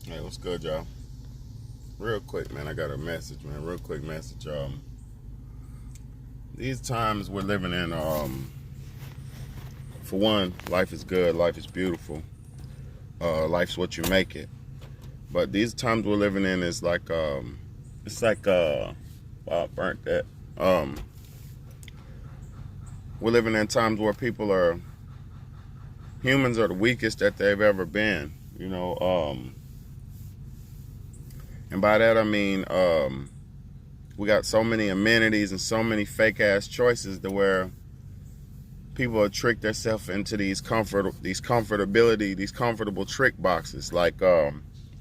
Hey, what's good, y'all? Real quick, man, I got a message, man. Real quick message. These times we're living in, for one, life is good, life is beautiful. Life's what you make it. But these times we're living in is like, it's like, wow, burnt that. We're living in times where humans are the weakest that they've ever been, and by that I mean, we got so many amenities and so many fake ass choices to where people have tricked themselves into these comfortable trick boxes. Like, let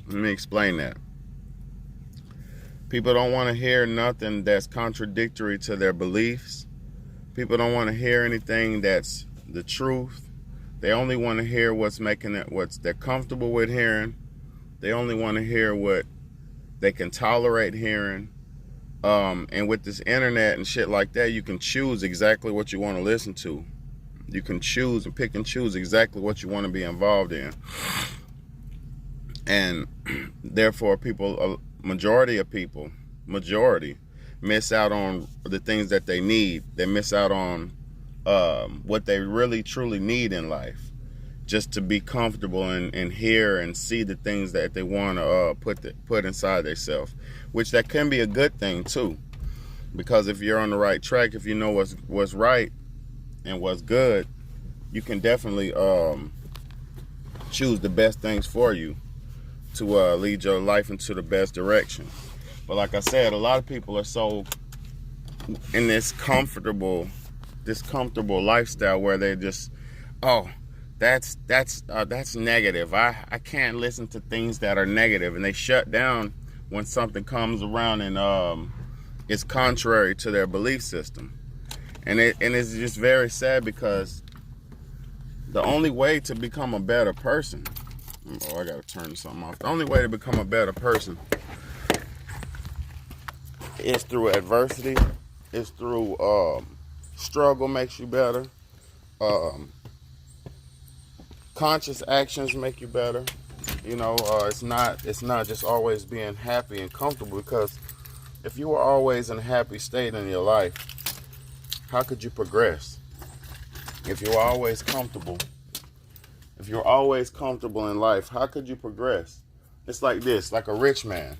me explain that. People don't want to hear nothing that's contradictory to their beliefs. People don't want to hear anything that's the truth. They only want to hear what they're comfortable with hearing. They only want to hear what they can tolerate hearing. And with this internet and shit like that, you can choose exactly what you want to listen to. You can choose and pick and choose exactly what you want to be involved in. And therefore, majority miss out on the things that they need. They miss out on what they really truly need in life, just to be comfortable and hear and see the things that they want to put inside themselves, which that can be a good thing too, because if you're on the right track, if you know what's right and what's good, you can definitely choose the best things for you to lead your life into the best direction. But like I said, a lot of people are so in this comfortable lifestyle where they just, oh, that's negative. I can't listen to things that are negative, and they shut down when something comes around and it's contrary to their belief system. And it's just very sad, because the only way to become a better person, I gotta turn something off. The only way to become a better person is through adversity. It's through struggle makes you better. Conscious actions make you better. It's not just always being happy and comfortable, because if you were always in a happy state in your life, how could you progress? If you're always comfortable in life, how could you progress? It's like this, like a rich man.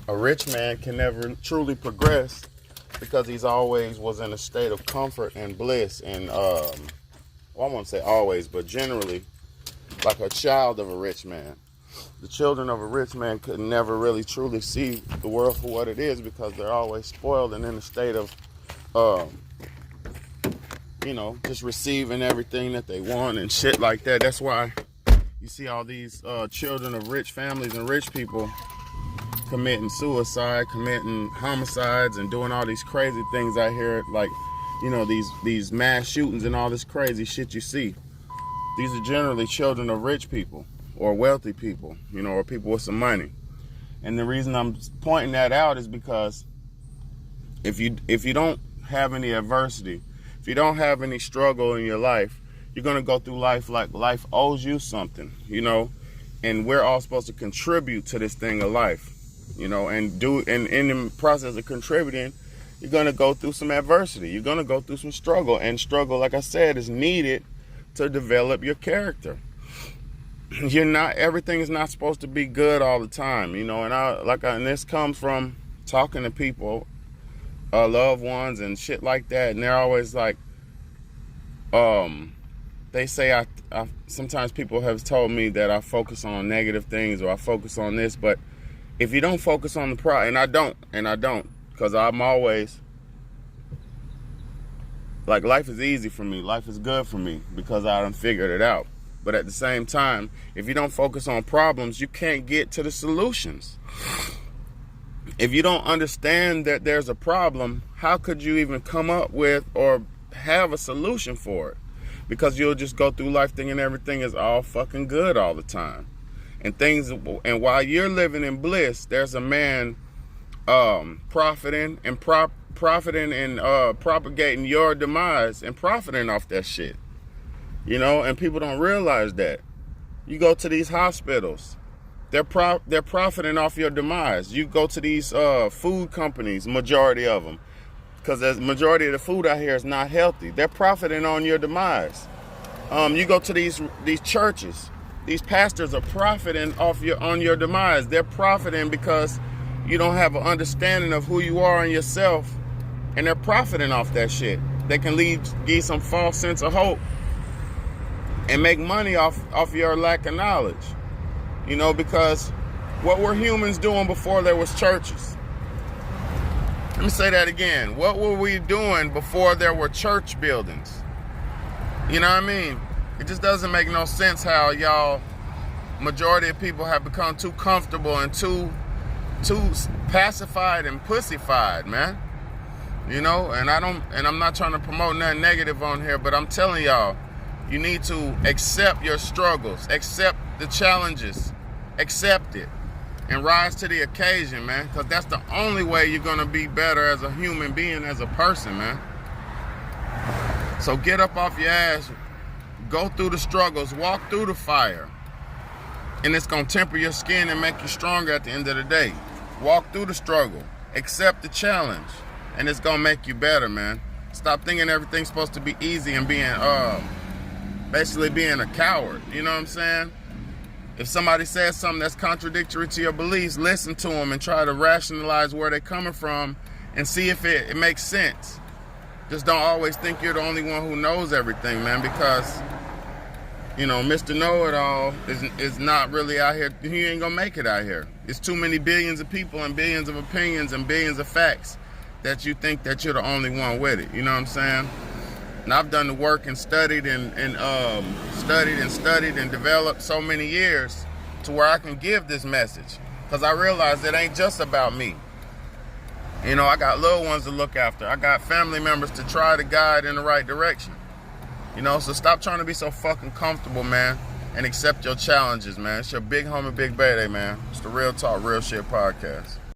A rich man can never truly progress because he's always was in a state of comfort and bliss. And I won't say always, but generally, like a child of a rich man. The children of a rich man could never really truly see the world for what it is, because they're always spoiled and in a state of just receiving everything that they want and shit like that. That's why you see all these children of rich families and rich people committing suicide, committing homicides, and doing all these crazy things out here, like, these mass shootings and all this crazy shit you see. These are generally children of rich people or wealthy people, or people with some money. And the reason I'm pointing that out is because if you don't have any adversity, if you don't have any struggle in your life, you're going to go through life like life owes you something, and we're all supposed to contribute to this thing of life, and in the process of contributing, you're going to go through some adversity. You're going to go through some struggle, and struggle, like I said, is needed to develop your character. Everything is not supposed to be good all the time, and this comes from talking to people, loved ones and shit like that, and they're always like, they say I sometimes people have told me that I focus on negative things, or I focus on this, but if you don't focus on the and I don't, because I'm always like, life is easy for me, life is good for me, because I done figured it out. But at the same time, if you don't focus on problems, you can't get to the solutions. If you don't understand that there's a problem, how could you even come up with or have a solution for it? Because you'll just go through life thinking everything is all fucking good all the time. And while you're living in bliss, there's a man profiting and propagating your demise and profiting off that shit. And people don't realize that. You go to these hospitals, They're profiting off your demise. You go to these food companies, majority of them, because the majority of the food out here is not healthy. They're profiting on your demise. You go to these churches. These pastors are profiting on your demise. They're profiting because you don't have an understanding of who you are and yourself, and they're profiting off that shit. They can give you some false sense of hope and make money off your lack of knowledge. You know, because what were humans doing before there was churches? Let me say that again. What were we doing before there were church buildings? You know what I mean? It just doesn't make no sense how y'all, majority of people, have become too comfortable and too pacified and pussified, man. You know, and I'm not trying to promote nothing negative on here, but I'm telling y'all, you need to accept your struggles, accept the challenges, accept it, and rise to the occasion, man, because that's the only way you're going to be better as a human being, as a person, man. So get up off your ass, go through the struggles, walk through the fire, and it's going to temper your skin and make you stronger at the end of the day. Walk through the struggle, accept the challenge, and it's going to make you better, man. Stop thinking everything's supposed to be easy and basically being a coward. You know what I'm saying? If somebody says something that's contradictory to your beliefs, listen to them and try to rationalize where they're coming from and see if it makes sense. Just don't always think you're the only one who knows everything, man, because, you know, Mr. Know-It-All is not really out here. He ain't gonna make it out here. It's too many billions of people and billions of opinions and billions of facts that you think that you're the only one with it. You know what I'm saying? And I've done the work and studied and developed so many years to where I can give this message, because I realize it ain't just about me. You know, I got little ones to look after. I got family members to try to guide in the right direction. You know, so stop trying to be so fucking comfortable, man, and accept your challenges, man. It's your big homie, Big Bad, man. It's the Real Talk, Real Shit podcast.